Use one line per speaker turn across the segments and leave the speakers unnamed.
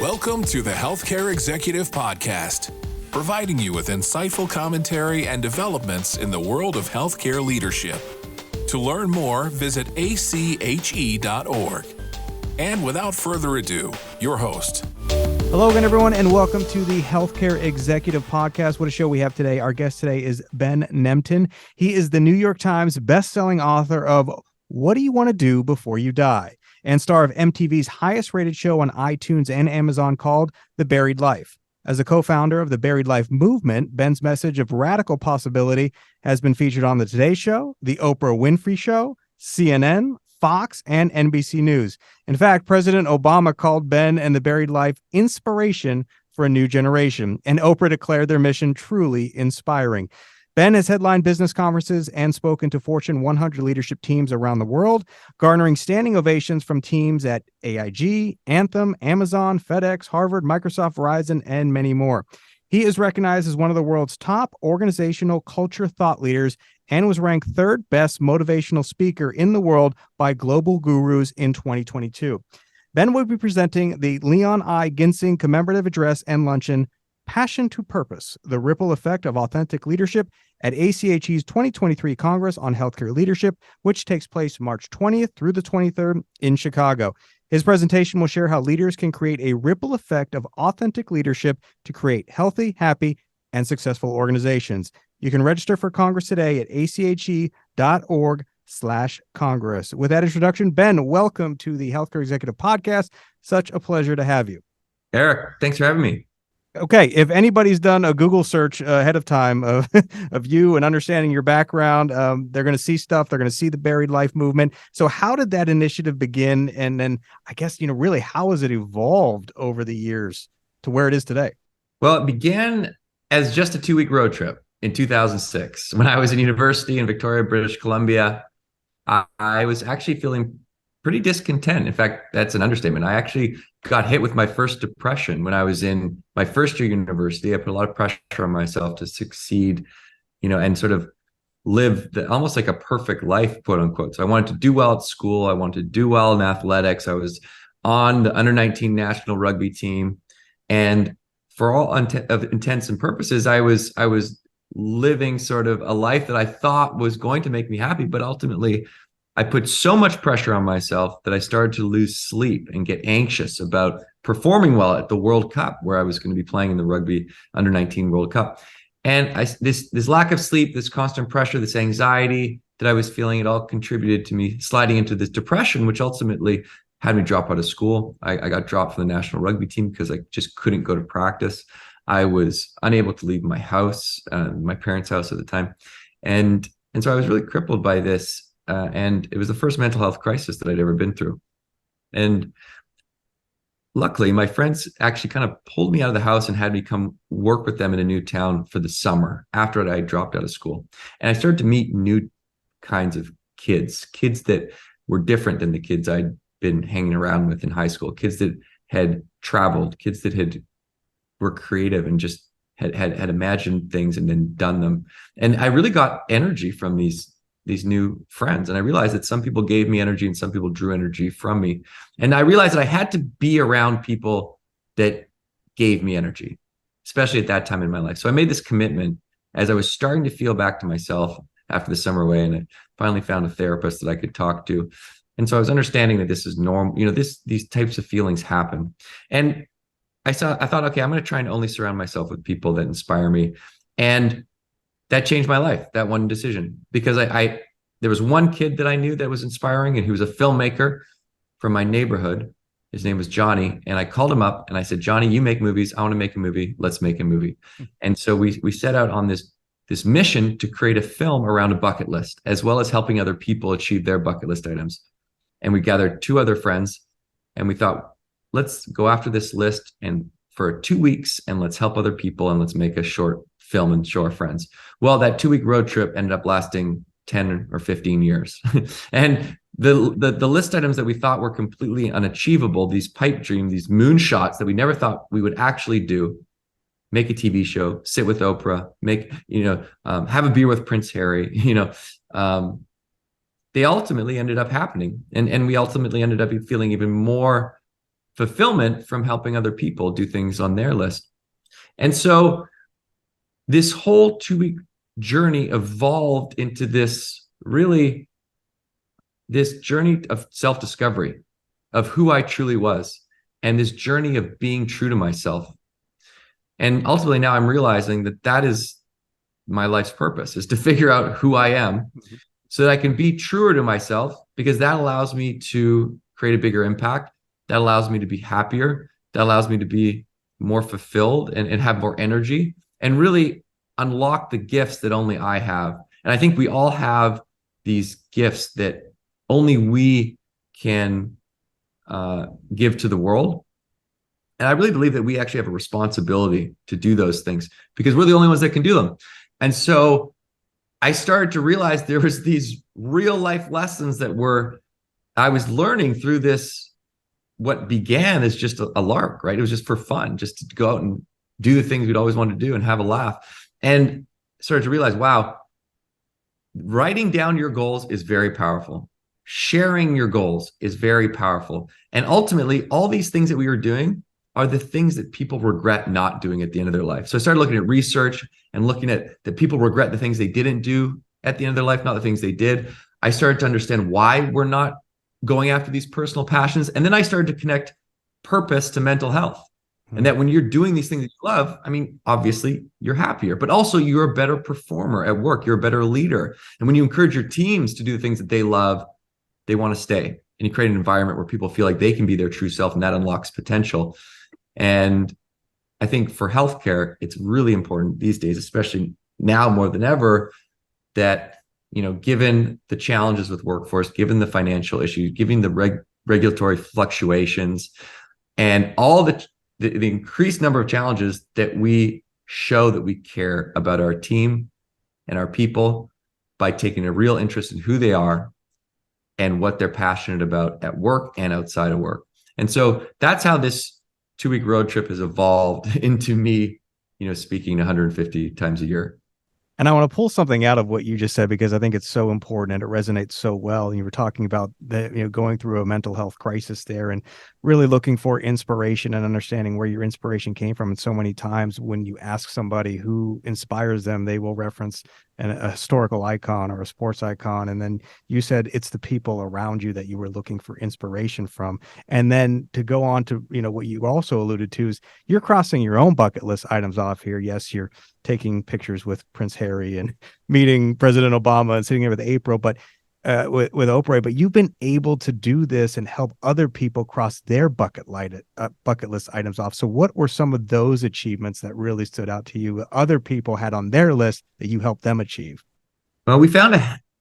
Welcome to the Healthcare Executive Podcast, providing you with insightful commentary and developments in the world of healthcare leadership. To learn more, visit ache.org. And without further ado, your host.
Hello again, everyone, and welcome to the Healthcare Executive Podcast. What a show we have today. Our guest today is Ben Nemtin. He is the New York Times best-selling author of What Do You Want to Do Before You Die? And star of MTV's highest-rated show on iTunes and Amazon called The Buried Life. As a co-founder of the Buried Life movement, Ben's message of radical possibility has been featured on The Today Show, The Oprah Winfrey Show, CNN, Fox, and NBC News. In fact, President Obama called Ben and the Buried Life inspiration for a new generation, and Oprah declared their mission truly inspiring. Ben has headlined business conferences and spoken to Fortune 100 leadership teams around the world, garnering standing ovations from teams at AIG, Anthem, Amazon, FedEx, Harvard, Microsoft, Verizon, and many more. He is recognized as one of the world's top organizational culture thought leaders and was ranked third best motivational speaker in the world by Global Gurus in 2022. Ben will be presenting the Leon I. Ginsing Commemorative Address and Luncheon, Passion to Purpose, the Ripple Effect of Authentic Leadership at ACHE's 2023 Congress on Healthcare Leadership, which takes place March 20th through the 23rd in Chicago. His presentation will share how leaders can create a ripple effect of authentic leadership to create healthy, happy, and successful organizations. You can register for Congress today at ache.org/Congress. With that introduction, Ben, welcome to the Healthcare Executive Podcast. Such a pleasure to have you.
Eric, thanks for having me.
Okay, if anybody's done a Google search ahead of time of, of you and understanding your background, they're going to see stuff. They're going to see the Buried Life movement. So how did that initiative begin? And then I guess, really, how has it evolved over the years to where it is today?
Well, it began as just a 2-week road trip in 2006. When I was in university in Victoria, British Columbia, I was actually feeling pretty discontent. In fact, that's an understatement. I actually got hit with my first depression when I was in my first year university. I put a lot of pressure on myself to succeed, and sort of live almost like a perfect life, quote unquote. So I wanted to do well at school. I wanted to do well in athletics. I was on the under 19 national rugby team. And for all of intents and purposes, I was living sort of a life that I thought was going to make me happy, but ultimately I put so much pressure on myself that I started to lose sleep and get anxious about performing well at the World Cup, where I was going to be playing in the rugby under 19 World Cup. And this lack of sleep, this constant pressure, this anxiety that I was feeling, it all contributed to me sliding into this depression, which ultimately had me drop out of school. I got dropped from the national rugby team because I just couldn't go to practice. I was unable to leave my house, my parents' house at the time. And so I was really crippled by this. And it was the first mental health crisis that I'd ever been through. And luckily, my friends actually kind of pulled me out of the house and had me come work with them in a new town for the summer after I dropped out of school. And I started to meet new kinds of kids that were different than the kids I'd been hanging around with in high school, kids that had traveled, kids that were creative and just had imagined things and then done them. And I really got energy from these new friends. And I realized that some people gave me energy and some people drew energy from me. And I realized that I had to be around people that gave me energy, especially at that time in my life. So I made this commitment as I was starting to feel back to myself after the summer away. And I finally found a therapist that I could talk to. And so I was understanding that this is normal, these types of feelings happen. And I thought, okay, I'm going to try and only surround myself with people that inspire me. And that changed my life, that one decision, because there was one kid that I knew that was inspiring, and he was a filmmaker from my neighborhood. His name was Johnny. And I called him up and I said, Johnny, you make movies. I want to make a movie. Let's make a movie. And so we set out on this mission to create a film around a bucket list, as well as helping other people achieve their bucket list items. And we gathered 2 other friends and we thought, let's go after this list and for 2 weeks, and let's help other people, and let's make a short film and show our friends. Well, that 2-week road trip ended up lasting 10 or 15 years. And the list items that we thought were completely unachievable, these pipe dreams, these moonshots that we never thought we would actually do, make a TV show, sit with Oprah, have a beer with Prince Harry, they ultimately ended up happening. And we ultimately ended up feeling even more fulfillment from helping other people do things on their list. And so this whole 2-week journey evolved into this journey of self-discovery of who I truly was, and this journey of being true to myself. And ultimately now I'm realizing that that is my life's purpose, is to figure out who I am so that I can be truer to myself, because that allows me to create a bigger impact. That allows me to be happier. That allows me to be more fulfilled and have more energy and really unlock the gifts that only I have. And I think we all have these gifts that only we can give to the world. And I really believe that we actually have a responsibility to do those things because we're the only ones that can do them. And so I started to realize there was these real life lessons that I was learning through this, what began as just a lark, right? It was just for fun, just to go out and do the things we'd always wanted to do and have a laugh. And started to realize, wow, writing down your goals is very powerful. Sharing your goals is very powerful. And ultimately, all these things that we were doing are the things that people regret not doing at the end of their life. So I started looking at research and looking at that people regret the things they didn't do at the end of their life, not the things they did. I started to understand why we're not going after these personal passions. And then I started to connect purpose to mental health. And that when you're doing these things that you love, I mean, obviously you're happier, but also you're a better performer at work. You're a better leader. And when you encourage your teams to do the things that they love, they want to stay. And you create an environment where people feel like they can be their true self, and that unlocks potential. And I think for healthcare, it's really important these days, especially now more than ever, that, given the challenges with workforce, given the financial issues, given the regulatory fluctuations, and all the increased number of challenges, that we show that we care about our team and our people by taking a real interest in who they are and what they're passionate about at work and outside of work. And so that's how this 2-week road trip has evolved into me, speaking 150 times a year.
And I want to pull something out of what you just said, because I think it's so important and it resonates so well. And you were talking about going through a mental health crisis there and really looking for inspiration and understanding where your inspiration came from. And so many times when you ask somebody who inspires them, they will reference a historical icon or a sports icon. And then you said it's the people around you that you were looking for inspiration from. And then to go on to, what you also alluded to is you're crossing your own bucket list items off here. Yes, you're taking pictures with Prince Harry and meeting President Obama and sitting here with April, but with Oprah, but you've been able to do this and help other people cross their bucket list items off. So what were some of those achievements that really stood out to you, other people had on their list that you helped them achieve?
Well, we found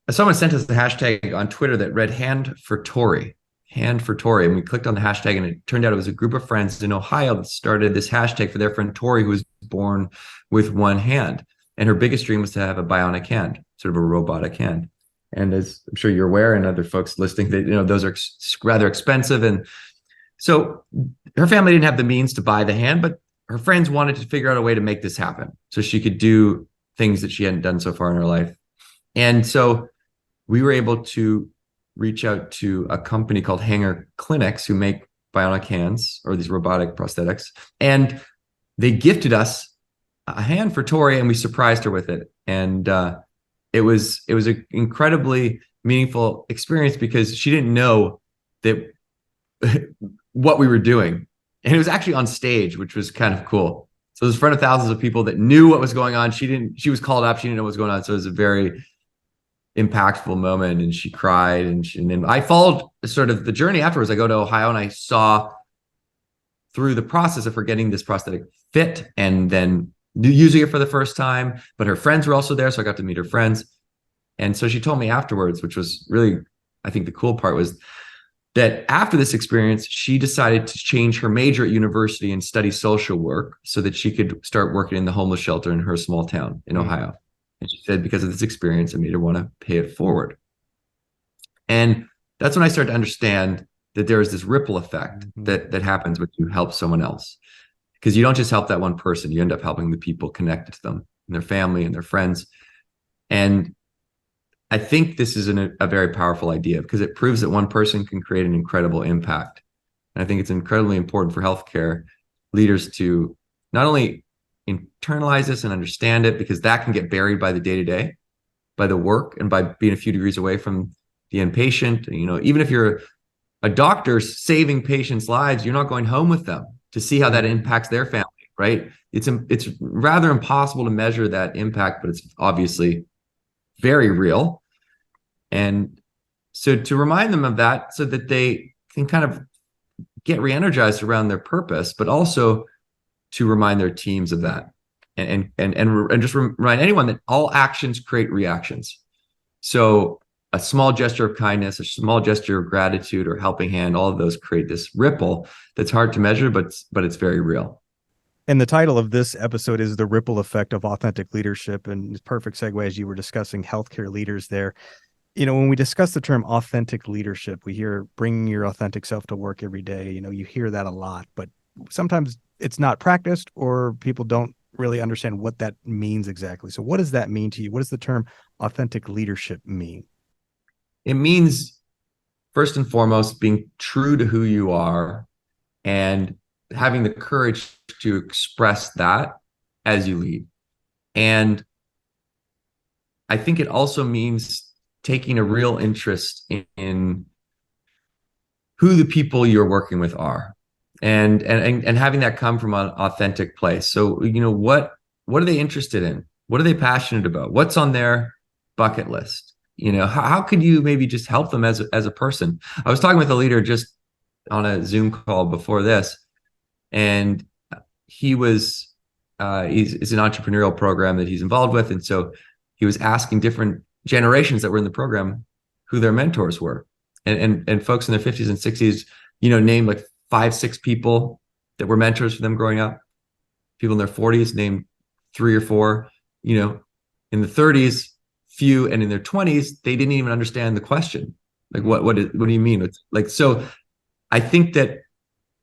someone sent us a hashtag on Twitter that read hand for Tory. And we clicked on the hashtag, and it turned out it was a group of friends in Ohio that started this hashtag for their friend Tori, who was born with one hand. And her biggest dream was to have a bionic hand, sort of a robotic hand. And as I'm sure you're aware, and other folks listening, that those are rather expensive. And so her family didn't have the means to buy the hand, but her friends wanted to figure out a way to make this happen so she could do things that she hadn't done so far in her life. And so we were able to reach out to a company called Hanger Clinics, who make bionic hands, or these robotic prosthetics. And they gifted us a hand for Tori, and we surprised her with it. And it was an incredibly meaningful experience because she didn't know that what we were doing. And it was actually on stage, which was kind of cool. So it was in front of thousands of people that knew what was going on. She was called up. She didn't know what was going on. So it was a very impactful moment, and she cried. And then I followed sort of the journey afterwards. I go to Ohio and I saw through the process of her getting this prosthetic fit and then using it for the first time, but her friends were also there. So I got to meet her friends. And so she told me afterwards, which was really, I think the cool part was that after this experience, she decided to change her major at university and study social work so that she could start working in the homeless shelter in her small town in Ohio. And she said, because of this experience, it made her want to pay it forward. And that's when I started to understand that there is this ripple effect that happens when you help someone else. Because you don't just help that one person, you end up helping the people connected to them and their family and their friends. And I think this is a very powerful idea because it proves that one person can create an incredible impact. And I think it's incredibly important for healthcare leaders to not only internalize this and understand it, because that can get buried by the day-to-day, by the work, and by being a few degrees away from the inpatient. Even if you're a doctor saving patients' lives, you're not going home with them to see how that impacts their family, right? It's rather impossible to measure that impact, but it's obviously very real. And so to remind them of that, so that they can kind of get re-energized around their purpose, but also to remind their teams of that, and just remind anyone that all actions create reactions. So a small gesture of kindness, a small gesture of gratitude, or helping hand, all of those create this ripple that's hard to measure, but it's very real.
And the title of this episode is The Ripple Effect of Authentic Leadership. And it's perfect segue as you were discussing healthcare leaders there. When we discuss the term authentic leadership, we hear bringing your authentic self to work every day. You hear that a lot, but sometimes it's not practiced, or people don't really understand what that means exactly. So what does that mean to you? What does the term authentic leadership mean?
It means, first and foremost, being true to who you are and having the courage to express that as you lead. And I think it also means taking a real interest in who the people you're working with are, and having that come from an authentic place. So, what are they interested in? What are they passionate about? What's on their bucket list? How could you maybe just help them as a person? I was talking with a leader just on a Zoom call before this, and it's an entrepreneurial program that he's involved with. And so he was asking different generations that were in the program who their mentors were. And folks in their 50s and 60s, named like 5-6 people that were mentors for them growing up. People in their 40s named 3 or 4, in the 30s, few, and in their 20s, they didn't even understand the question. Like, what do you mean? It's like, so I think that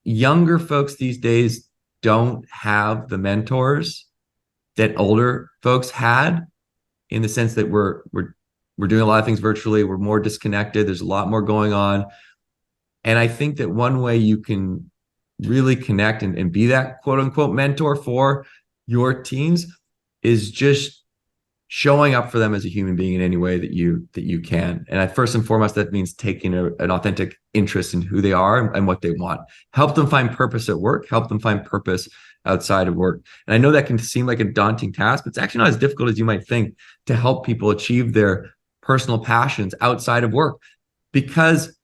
younger folks these days don't have the mentors that older folks had, in the sense that we're doing a lot of things virtually. We're more disconnected. There's a lot more going on. And I think that one way you can really connect and be that quote unquote mentor for your teams is just showing up for them as a human being in any way that you can. And first and foremost, that means taking an authentic interest in who they are and what they want. Help them find purpose at work, help them find purpose outside of work. And I know that can seem like a daunting task, but it's actually not as difficult as you might think to help people achieve their personal passions outside of work. Because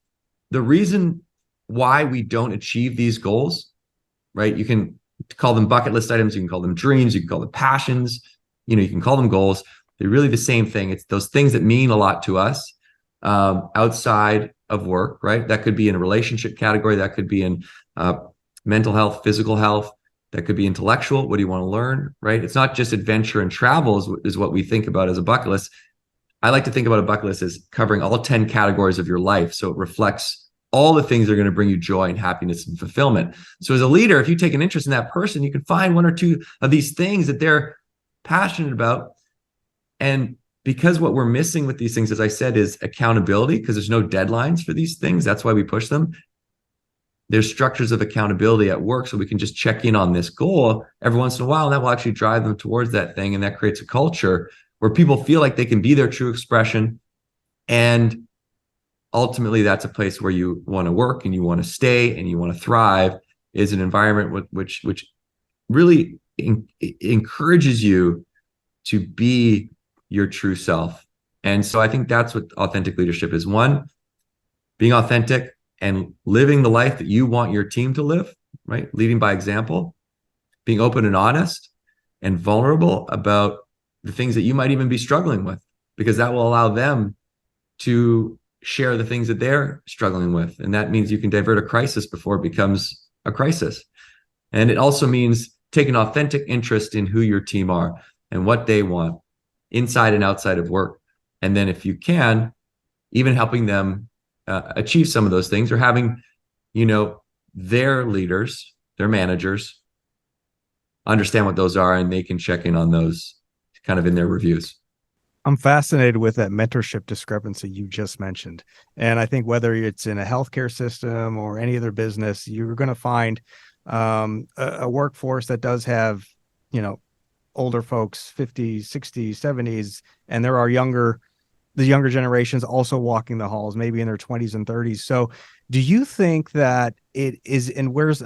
the reason why we don't achieve these goals, right? You can call them bucket list items, you can call them dreams, you can call them passions, you can call them goals. They're really the same thing. It's those things that mean a lot to us outside of work, right? That could be in a relationship category. That could be in mental health, physical health. That could be intellectual. What do you want to learn, right? It's not just adventure and travel is what we think about as a bucket list. I like to think about a bucket list as covering all 10 categories of your life. So it reflects all the things that are going to bring you joy and happiness and fulfillment. So as a leader, if you take an interest in that person, you can find 1 or 2 of these things that they're passionate about. And because what we're missing with these things, as I said, is accountability, because there's no deadlines for these things. That's why we push them. There's structures of accountability at work, so we can just check in on this goal every once in a while, and that will actually drive them towards that thing. And that creates a culture where people feel like they can be their true expression. And ultimately, that's a place where you want to work and you want to stay and you want to thrive, is an environment which really encourages you to be your true self. And so I think that's what authentic leadership is. 1, being authentic and living the life that you want your team to live, right? Leading by example, being open and honest and vulnerable about the things that you might even be struggling with, because that will allow them to share the things that they're struggling with. And that means you can divert a crisis before it becomes a crisis. And it also means take an authentic interest in who your team are and what they want inside and outside of work. And then if you can, even helping them achieve some of those things, or having, their leaders, their managers understand what those are, and they can check in on those kind of in their reviews.
I'm fascinated with that mentorship discrepancy you just mentioned. And I think whether it's in a healthcare system or any other business, you're going to find a workforce that does have, you know, older folks, 50s, 60s, 70s, and there are the younger generations also walking the halls, maybe in their 20s and 30s. So do you think that it is, and where's,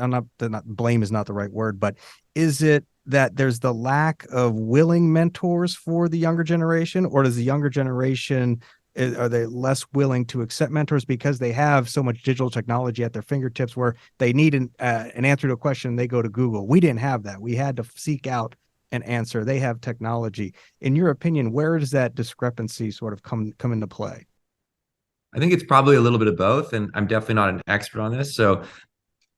blame is not the right word, but is it that there's the lack of willing mentors for the younger generation, or does the younger generation, are they less willing to accept mentors because they have so much digital technology at their fingertips where they need an answer to a question, they go to Google? We didn't have that. We had to seek out an answer. They have technology. In your opinion, where does that discrepancy sort of come into play?
I think it's probably a little bit of both, and I'm definitely not an expert on this. So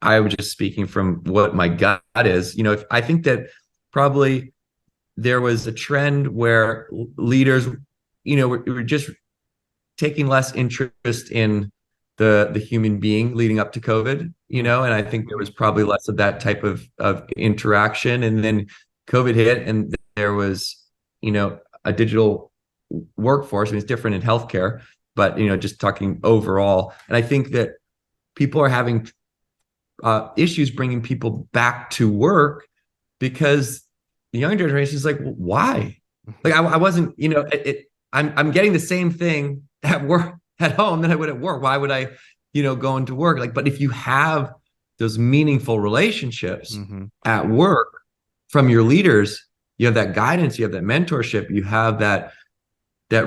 I was just speaking from what my gut is. If I think that probably there was a trend where leaders, were just taking less interest in the human being leading up to COVID, and I think there was probably less of that type of interaction. And then COVID hit, and there was, a digital workforce. I mean, it's different in healthcare, but, just talking overall. And I think that people are having issues bringing people back to work because the younger generation is like, well, why? Like I wasn't, I'm getting the same thing at work, at home, than I would at work. Why would I, go into work? Like, but if you have those meaningful relationships at work from your leaders, you have that guidance, you have that mentorship, you have that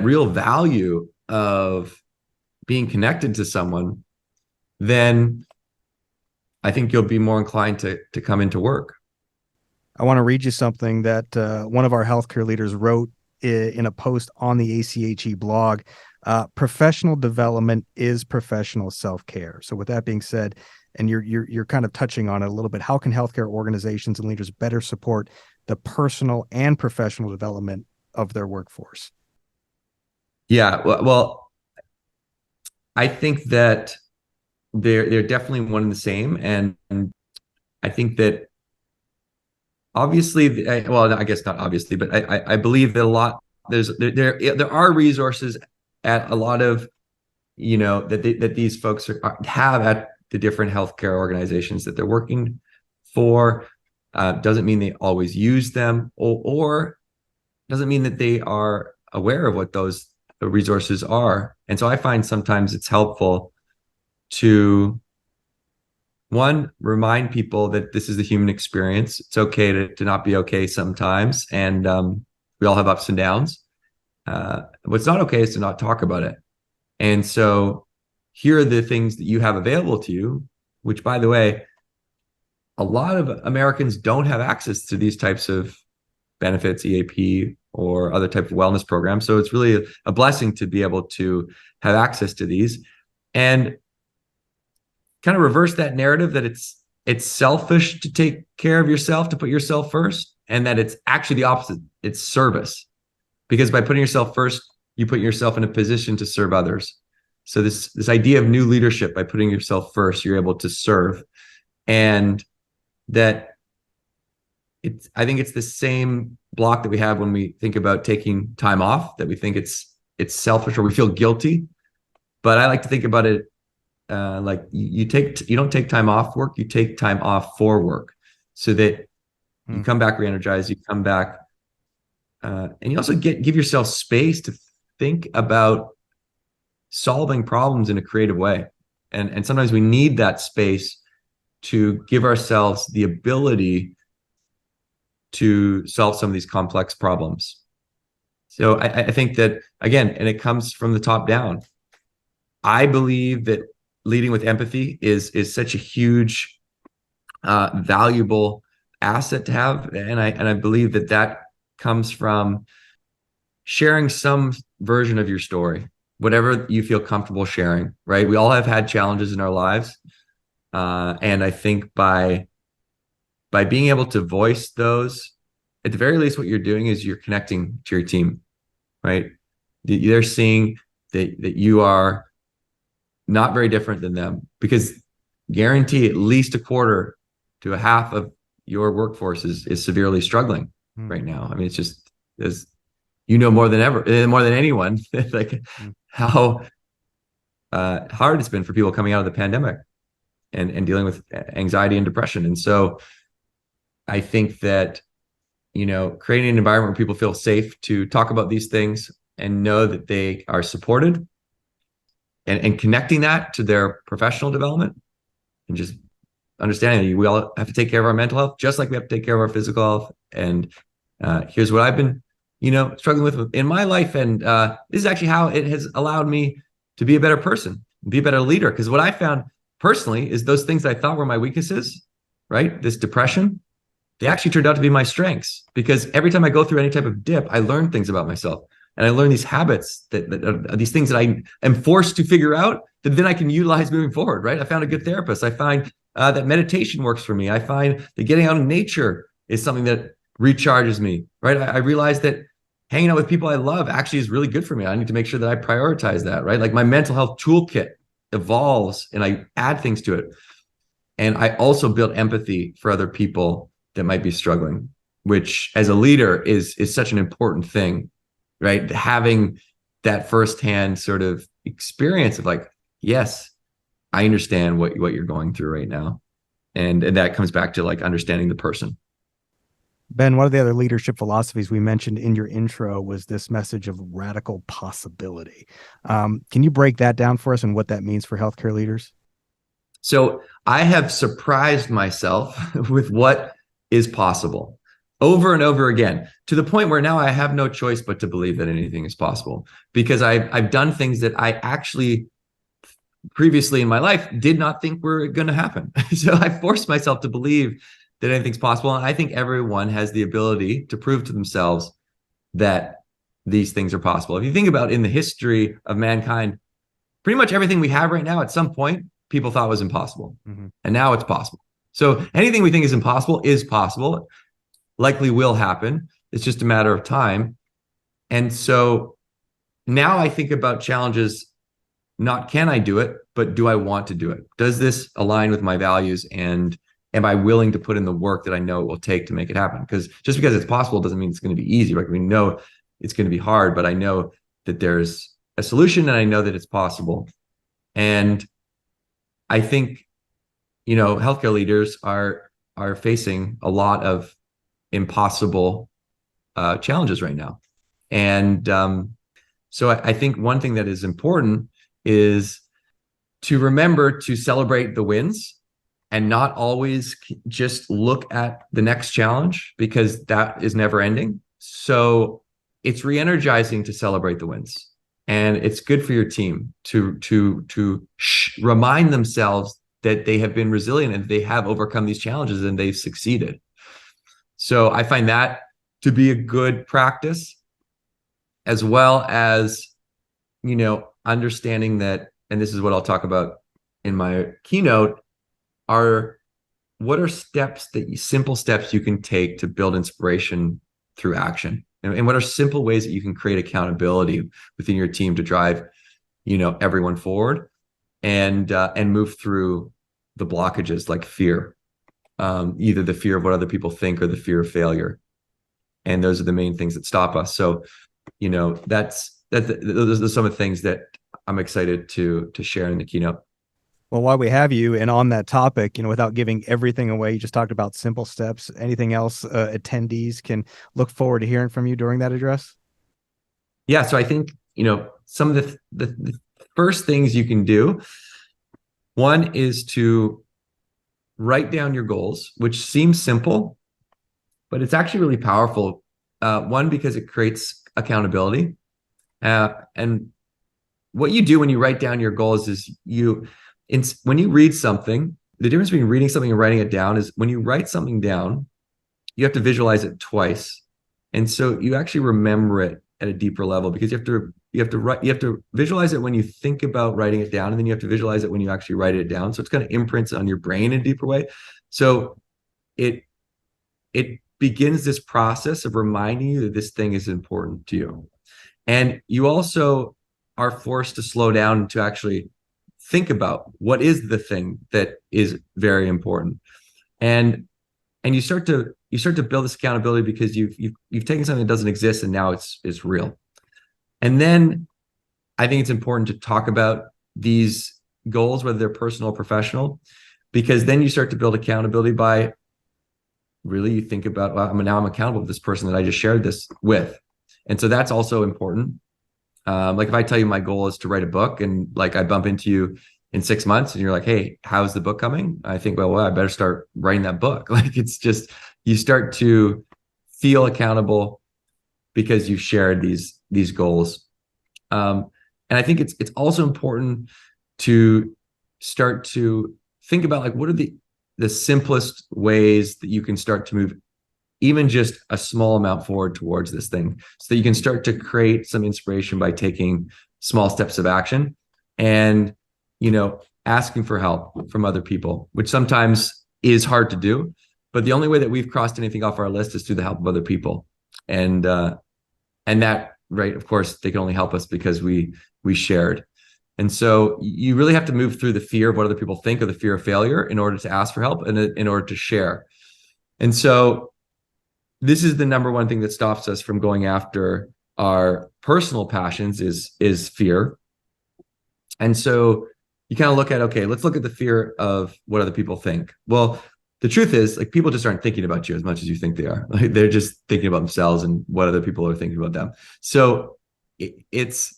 real value of being connected to someone, then I think you'll be more inclined to come into work.
I want to read you something that one of our healthcare leaders wrote in a post on the ACHE blog. Professional development is professional self-care. So with that being said, and you're kind of touching on it a little bit, how can healthcare organizations and leaders better support the personal and professional development of their workforce?
Yeah, well, I think that they're definitely one and the same, and I think that obviously, well, I guess not obviously, but I believe that there are resources at a lot of, that these folks have at the different healthcare organizations that they're working for. Doesn't mean they always use them, or doesn't mean that they are aware of what those resources are. And so I find sometimes it's helpful to, one, remind people that this is the human experience. It's okay to not be okay sometimes. And we all have ups and downs. What's not okay is to not talk about it. And so here are the things that you have available to you, which, by the way, a lot of Americans don't have access to these types of benefits, EAP, or other type of wellness programs. So it's really a blessing to be able to have access to these, and kind of reverse that narrative that it's selfish to take care of yourself, to put yourself first, and that it's actually the opposite. It's service, because by putting yourself first, you put yourself in a position to serve others. So this idea of new leadership, by putting yourself first, you're able to serve. And that I think it's the same block that we have when we think about taking time off, that we think it's selfish or we feel guilty. But I like to think about it like you don't take time off work, you take time off for work, so that you come back re-energized, you come back, and you also give yourself space to think about solving problems in a creative way. And sometimes we need that space to give ourselves the ability to solve some of these complex problems. So I think that, again, and it comes from the top down, I believe that leading with empathy is such a huge, valuable asset to have. And I believe that comes from sharing some version of your story, whatever you feel comfortable sharing, right? We all have had challenges in our lives. And I think by being able to voice those, at the very least, what you're doing is you're connecting to your team, right? They're seeing that you are not very different than them, because guarantee at least a quarter to a half of your workforce is severely struggling right now. I mean, it's just, you know more than ever, more than anyone, like how hard it's been for people coming out of the pandemic and dealing with anxiety and depression. And so I think that, creating an environment where people feel safe to talk about these things and know that they are supported, and connecting that to their professional development, and just understanding that we all have to take care of our mental health, just like we have to take care of our physical health. And here's what I've been, struggling with in my life. And this is actually how it has allowed me to be a better person, be a better leader. Because what I found personally is those things that I thought were my weaknesses, right? This depression, they actually turned out to be my strengths, because every time I go through any type of dip, I learn things about myself. And I learn these habits that are these things that I am forced to figure out that then I can utilize moving forward, right? I found a good therapist. I find that meditation works for me. I find that getting out in nature is something that recharges me, right? I realize that hanging out with people I love actually is really good for me. I need to make sure that I prioritize that, right? Like my mental health toolkit evolves and I add things to it. And I also build empathy for other people that might be struggling, which as a leader is such an important thing, right? Having that firsthand sort of experience of like, yes, I understand what you're going through right now. And that comes back to like understanding the person.
Ben, one of the other leadership philosophies we mentioned in your intro was this message of radical possibility. Can you break that down for us and what that means for healthcare leaders?
So I have surprised myself with what is possible over and over again, to the point where now I have no choice but to believe that anything is possible, because I've done things that I actually previously in my life did not think were going to happen. So I forced myself to believe that anything's possible. And I think everyone has the ability to prove to themselves that these things are possible. If you think about in the history of mankind, pretty much everything we have right now, at some point, people thought was impossible. Mm-hmm. And now it's possible. So anything we think is possible, likely will happen. It's just a matter of time. And so now I think about challenges, not can I do it, but do I want to do it? Does this align with my values? And am I willing to put in the work that I know it will take to make it happen? Because just because it's possible doesn't mean it's going to be easy. Like we know it's going to be hard, but I know that there's a solution and I know that it's possible. And I think, healthcare leaders are facing a lot of impossible challenges right now. And so I think one thing that is important is to remember to celebrate the wins and not always just look at the next challenge, because that is never ending. So it's re-energizing to celebrate the wins. And it's good for your team to remind themselves that they have been resilient and they have overcome these challenges and they've succeeded. So I find that to be a good practice, as well as, understanding that, and this is what I'll talk about in my keynote, what are simple steps you can take to build inspiration through action? And what are simple ways that you can create accountability within your team to drive, everyone forward and move through the blockages like fear, either the fear of what other people think or the fear of failure. And those are the main things that stop us. So, those are some of the things that I'm excited to share in the keynote.
Well, while we have you and on that topic, without giving everything away, you just talked about simple steps. Anything else attendees can look forward to hearing from you during that address?
Yeah. So I think, some of the first things you can do, one is to write down your goals, which seems simple, but it's actually really powerful. One, because it creates accountability. And what you do when you write down your goals is when you read something, the difference between reading something and writing it down is when you write something down, you have to visualize it twice. And so you actually remember it at a deeper level, because you have to visualize it when you think about writing it down, and then you have to visualize it when you actually write it down. So it's kind of imprints on your brain in a deeper way. So it begins this process of reminding you that this thing is important to you. And you also are forced to slow down to actually think about what is the thing that is very important. And and you start to build this accountability because you've taken something that doesn't exist and now it's real. And then I think it's important to talk about these goals, whether they're personal or professional, because then you start to build accountability by really you think about, well, I'm accountable to this person that I just shared this with. And so that's also important. Like if I tell you my goal is to write a book and like I bump into you in 6 months and you're like, hey, how's the book coming? I think, well, I better start writing that book. Like it's just, you start to feel accountable because you've shared these goals. And I think it's also important to start to think about like, what are the simplest ways that you can start to move even just a small amount forward towards this thing, so that you can start to create some inspiration by taking small steps of action and, asking for help from other people, which sometimes is hard to do. But the only way that we've crossed anything off our list is through the help of other people. And that, right, of course, they can only help us because we shared. And so you really have to move through the fear of what other people think or the fear of failure in order to ask for help and in order to share. And so this is the number one thing that stops us from going after our personal passions is fear. And so you kind of look at, okay, let's look at the fear of what other people think. Well, the truth is, like, people just aren't thinking about you as much as you think they are. Like, they're just thinking about themselves and what other people are thinking about them. So it's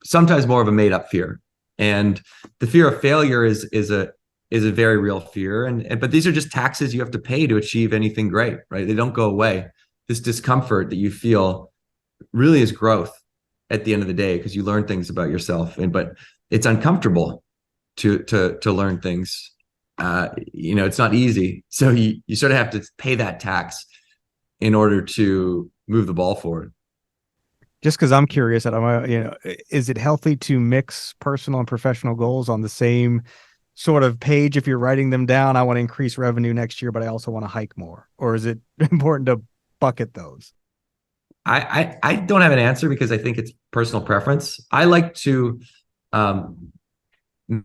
sometimes more of a made up fear. And the fear of failure is a very real fear. But these are just taxes you have to pay to achieve anything great, right? They don't go away. This discomfort that you feel really is growth at the end of the day, because you learn things about yourself. But it's uncomfortable to learn things. It's not easy. So you sort of have to pay that tax in order to move the ball forward.
Just because I'm curious, is it healthy to mix personal and professional goals on the same sort of page? If you're writing them down, I want to increase revenue next year, but I also want to hike more. Or is it important to bucket those?
I don't have an answer because I think it's personal preference. I like to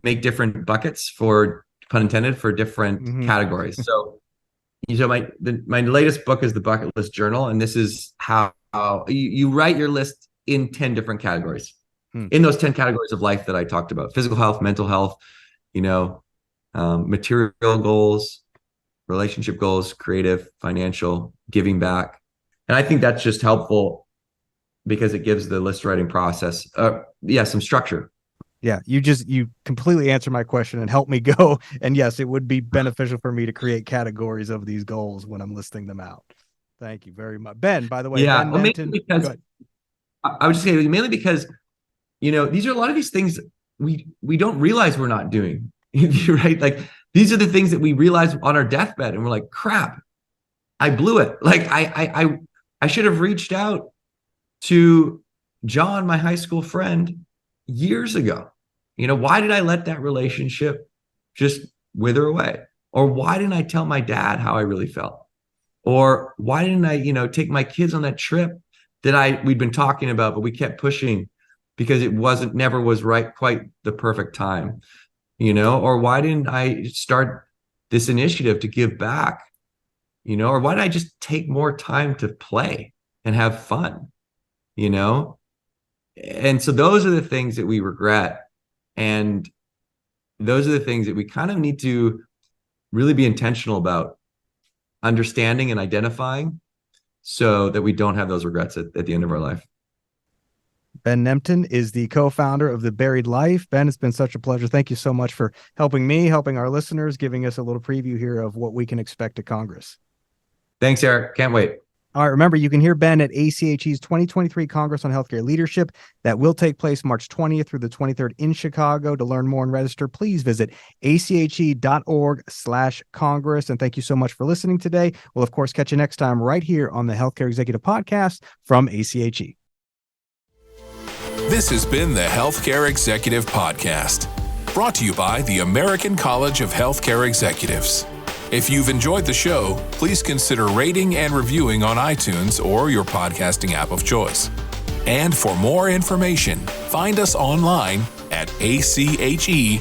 make different buckets, for pun intended, for different categories. So my latest book is the Bucket List Journal, and this is how you write your list in 10 different categories. In those 10 categories of life that I talked about: physical health, mental health, material goals, relationship goals, creative, financial, giving back. And I think that's just helpful because it gives the list writing process, some structure.
Yeah, you completely answered my question and helped me go. And yes, it would be beneficial for me to create categories of these goals when I'm listing them out. Thank you very much. Ben, by the way,
yeah,
Ben
well,
Nemtin,
because I would just say mainly because, these are a lot of these things we don't realize we're not doing, right? Like, these are the things that we realize on our deathbed and we're like, crap, I blew it. Like I should have reached out to John, my high school friend, years ago. Why did I let that relationship just wither away? Or why didn't I tell my dad how I really felt? Or why didn't I, take my kids on that trip that we'd been talking about, but we kept pushing because it never was quite the perfect time, or why didn't I start this initiative to give back, or why did I just take more time to play and have fun, And so those are the things that we regret. And those are the things that we kind of need to really be intentional about understanding and identifying so that we don't have those regrets at the end of our life.
Ben Nemtin is the co-founder of The Buried Life. Ben, it's been such a pleasure. Thank you so much for helping our listeners, giving us a little preview here of what we can expect at Congress.
Thanks, Eric. Can't wait.
All right, remember, you can hear Ben at ACHE's 2023 Congress on Healthcare Leadership. That will take place March 20th through the 23rd in Chicago. To learn more and register, please visit ache.org/Congress. And thank you so much for listening today. We'll, of course, catch you next time right here on the Healthcare Executive Podcast from ACHE.
This has been the Healthcare Executive Podcast, brought to you by the American College of Healthcare Executives. If you've enjoyed the show, please consider rating and reviewing on iTunes or your podcasting app of choice. And for more information, find us online at ache.org.